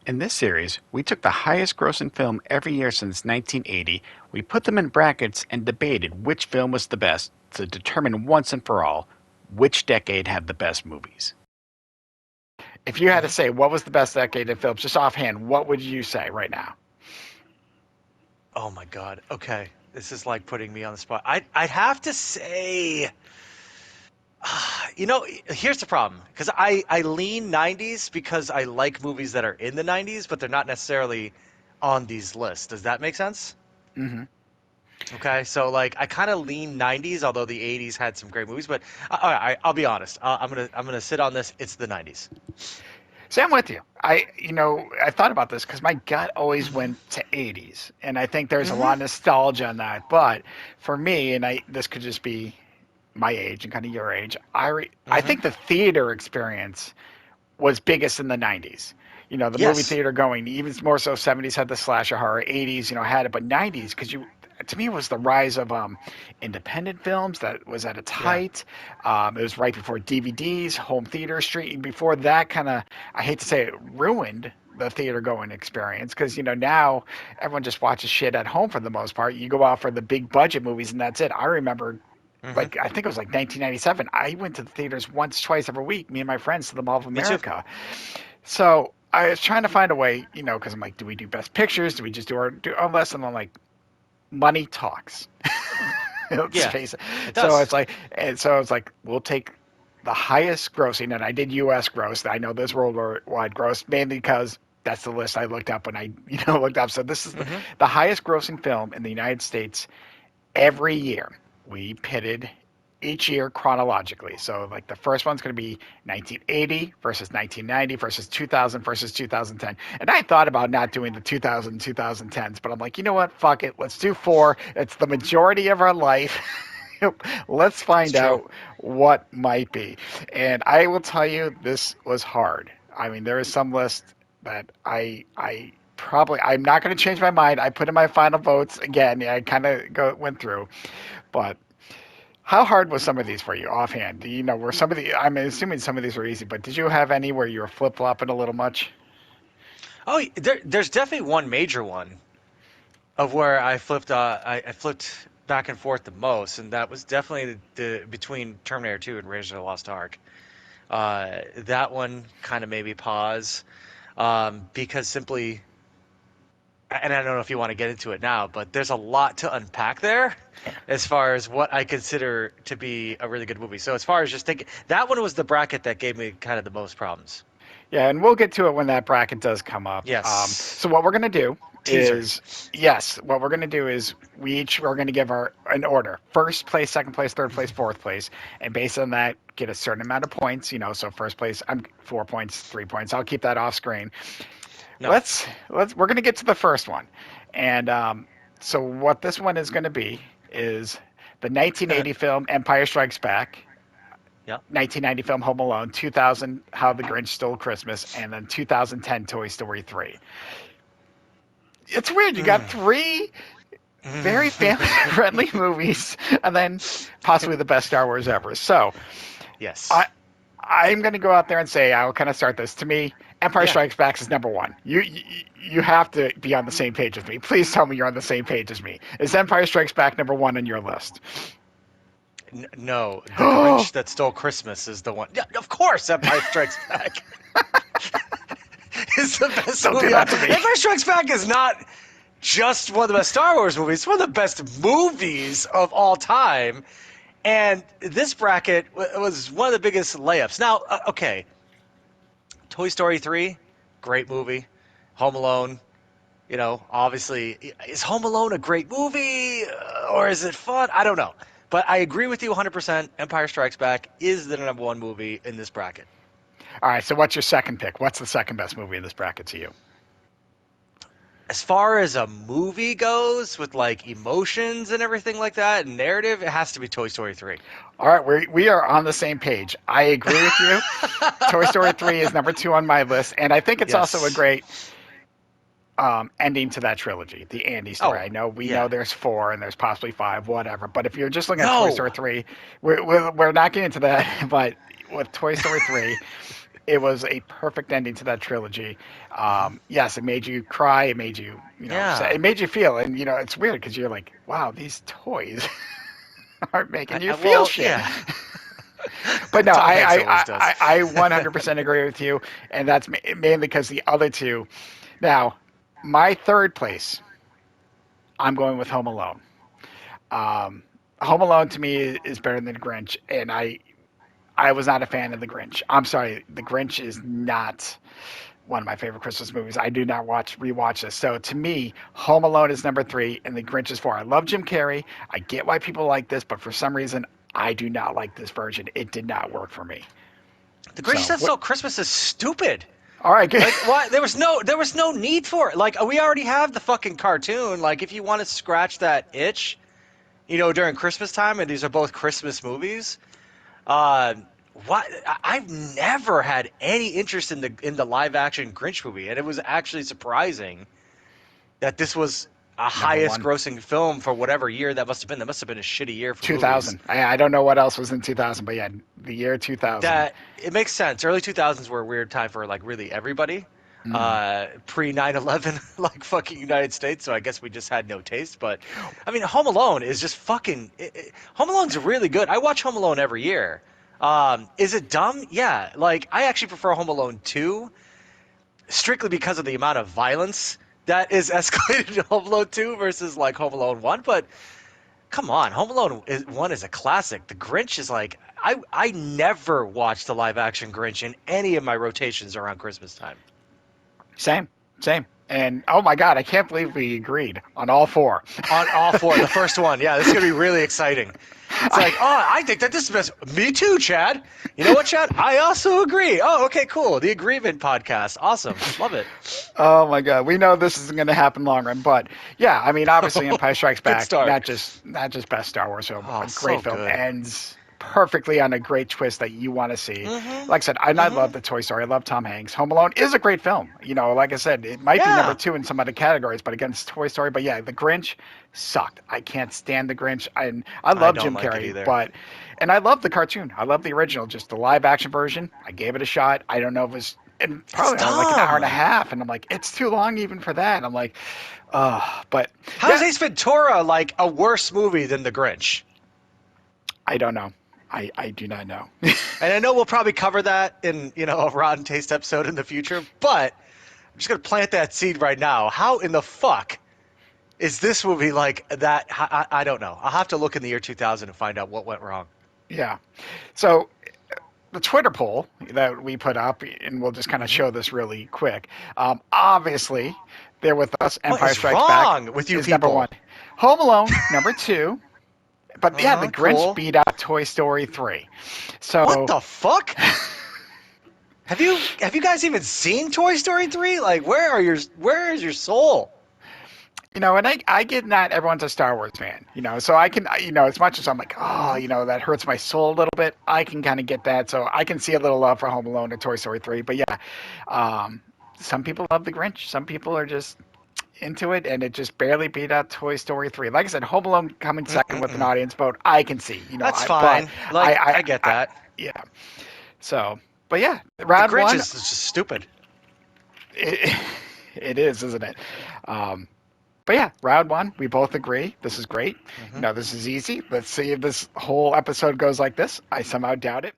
In this series, we took the highest grossing film every year since 1980, we put them in brackets, and debated which film was the best to determine once and for all which decade had the best movies. If you had to Hmm. say what was the best decade in films, just offhand, what would you say right now? Oh my God. Okay. This is like putting me on the spot. I'd have to say, here's the problem. Because I lean 90s because I like movies that are in the 90s, but they're not necessarily on these lists. Does that make sense? Mm-hmm. Okay. So like I kind of lean 90s, although the 80s had some great movies. But I'll be honest. I'm gonna sit on this. It's the 90s. See, I'm with you. I thought about this because my gut always went to 80s, and I think there's a lot Hmm. of nostalgia on that. But for me, this could just be my age and kind of your age. I Hmm. think the theater experience was biggest in the 90s. The movie Yes. theater going, even more so 70s had the slasher horror, 80s, had it, but 90s, because to me, it was the rise of independent films that was at its Yeah. height. It was right before DVDs, home theater street. Before that, kind of, I hate to say it, ruined the theater going experience because now everyone just watches shit at home for the most part. You go out for the big budget movies and that's it. I remember Hmm. like I think it was like 1997. I went to the theaters once, twice every week. Me and my friends to the Mall of Me too. America. So I was trying to find a way, because I'm like, do we do best pictures? Do we just do our list? And I'm like, money talks. Let's Yeah. face it. It So does. it's like, and so it's like, we'll take the highest grossing, and I did U.S. gross. I know this worldwide gross mainly because that's the list I looked up when I, looked up. So this is Hmm. the highest grossing film in the United States every year. We pitted each year chronologically. So like the first one's going to be 1980 versus 1990 versus 2000 versus 2010. And I thought about not doing the 2000 2010s, but I'm like, you know what? Fuck it. Let's do four. It's the majority of our life. Let's It's find true. out what might be. And I will tell you, this was hard. I mean, there is some list that I'm not going to change my mind. I put in my final votes again. Yeah, I kind of went through, but how hard was some of these for you offhand? Were some of the? I'm assuming some of these were easy, but did you have any where you were flip flopping a little much? Oh, there's definitely one major one of where I flipped back and forth the most, and that was definitely the between Terminator 2 and Raiders of the Lost Ark. That one kind of made me pause because simply, and I don't know if you want to get into it now, but there's a lot to unpack there as far as what I consider to be a really good movie. So as far as just thinking, that one was the bracket that gave me kind of the most problems. Yeah, and we'll get to it when that bracket does come up. Yes. So what we're gonna do Teaser. is, yes, what we're gonna do is we're gonna give our an order: first place, second place, third place, fourth place, and based on that, get a certain amount of points. So first place, I'm 4 points, 3 points. I'll keep that off screen. No. Let's we're gonna get to the first one, and so what this one is gonna be is the 1980 film Empire Strikes Back, Yep. 1990 film Home Alone, 2000 How the Grinch Stole Christmas, and then 2010 Toy Story 3. It's weird. You got three very family friendly movies, and then possibly the best Star Wars ever. So Yes. I I'm going to go out there and say I'll kind of start this. To me, Empire Yeah. Strikes Back is number one. You have to be on the same page as me. Please tell me you're on the same page as me. Is Empire Strikes Back number one on your list? No, The Oh, Grinch That Stole Christmas is the one. Yeah, of course, Empire Strikes Back is the best don't do movie on. that to me. Empire Strikes Back is not just one of the best Star Wars movies. It's one of the best movies of all time. And this bracket was one of the biggest layups. Now, okay, Toy Story 3, great movie. Home Alone, obviously, is Home Alone a great movie or is it fun? I don't know. But I agree with you 100%. Empire Strikes Back is the number one movie in this bracket. All right. So what's your second pick? What's the second best movie in this bracket to you? As far as a movie goes, with like emotions and everything like that, and narrative, it has to be Toy Story 3. All right, we are on the same page. I agree with you. Toy Story 3 is number two on my list, and I think it's also a Yes. great ending to that trilogy, the Andy story. Oh, I know we know yeah. there's four and there's possibly five, whatever. But if you're just looking at Toy No. Story 3, we're not getting into that. But with Toy Story 3, It was a perfect ending to that trilogy. Yes, it made you cry. It made you, Yeah. it made you feel. And it's weird because you're like, wow, these toys aren't making you feel Well, shit. yeah. But no, Tom Hanks always does. I 100% agree with you, and that's mainly because the other two. Now, my third place, I'm going with Home Alone. Um, Home Alone to me is better than Grinch, and I was not a fan of the Grinch. I'm sorry, the Grinch is not one of my favorite Christmas movies. I do not rewatch this. So to me, Home Alone is number three, and The Grinch is four. I love Jim Carrey. I get why people like this, but for some reason, I do not like this version. It did not work for me. The Grinch So That what? Stole Christmas is stupid. All right, good. Like, why? There was no need for it. Like, we already have the fucking cartoon. Like, if you want to scratch that itch, during Christmas time, and these are both Christmas movies. Uh, what? I've never had any interest in the live action Grinch movie, and it was actually surprising that this was a Number highest one, grossing film for whatever year that must have been. That must have been a shitty year for movies. 2000. I don't know what else was in 2000, but yeah, the year 2000. That it makes sense. Early 2000s were a weird time for like really everybody. Mm. Pre 9/11 like fucking United States, so I guess we just had no taste. But I mean, Home Alone is just fucking. Home Alone's really good. I watch Home Alone every year. Is it dumb? Yeah. Like, I actually prefer Home Alone 2 strictly because of the amount of violence that is escalated in Home Alone 2 versus like Home Alone 1. But come on, Home Alone 1 is a classic. The Grinch is like, I never watched the live action Grinch in any of my rotations around Christmas time. Same, same. And oh my God, I can't believe we agreed on all four. On all four, the first one, yeah, this is gonna be really exciting. It's like, oh, I think that this is best. Me too, Chad. You know what, Chad? I also agree. Oh, okay, cool. The Agreement Podcast, awesome, love it. Oh my God, we know this isn't going to happen long run, but yeah, I mean, obviously, Empire Strikes Good Back, start. not just best Star Wars film, Oh, a great so film, good. ends perfectly on a great twist that you want to see. Mm-hmm. Like I said, I Mm-hmm. love the Toy Story. I love Tom Hanks. Home Alone is a great film. Like I said, it might be number Yeah, two in some other categories, but against Toy Story. But yeah, The Grinch sucked. I can't stand The Grinch. I I love don't Jim like it Carrey, either. and I love the cartoon. I love the original, just the live action version. I gave it a shot. I don't know if it was and It's probably only like an hour and a dumb. half, and I'm like, it's too long even for that. And I'm like, but How is yeah, Ace Ventura like a worse movie than The Grinch? I don't know. I do not know. And I know we'll probably cover that in, a Rotten Taste episode in the future, but I'm just gonna plant that seed right now. How in the fuck is this movie like that? I don't know. I'll have to look in the year 2000 and find out what went wrong. Yeah. So the Twitter poll that we put up, and we'll just kind of Hmm. show this really quick. Obviously, there with us, What Empire is Strikes Back wrong with you is number one. people? Home Alone, number two. But yeah, the Grinch Cool. beat out Toy Story 3. What So, the fuck? Have you guys even seen Toy Story 3? Like, where is your soul? and I get not everyone's a Star Wars fan, so I can, as much as I'm like, oh, Hmm. that hurts my soul a little bit, I can kind of get that. So I can see a little love for Home Alone and Toy Story 3. But yeah, um, some people love the Grinch. Some people are just into it, and it just barely beat out Toy Story 3. Like I said, Home Alone coming second with an Mm-mm-mm. audience vote, I can see, That's but fine. Like, I get I that. yeah. So, but yeah, The round Grinch one, is just stupid. it, it is, isn't it? Um, But yeah, round one, we both agree. This is great. Hmm. This is easy. Let's see if this whole episode goes like this. I somehow doubt it.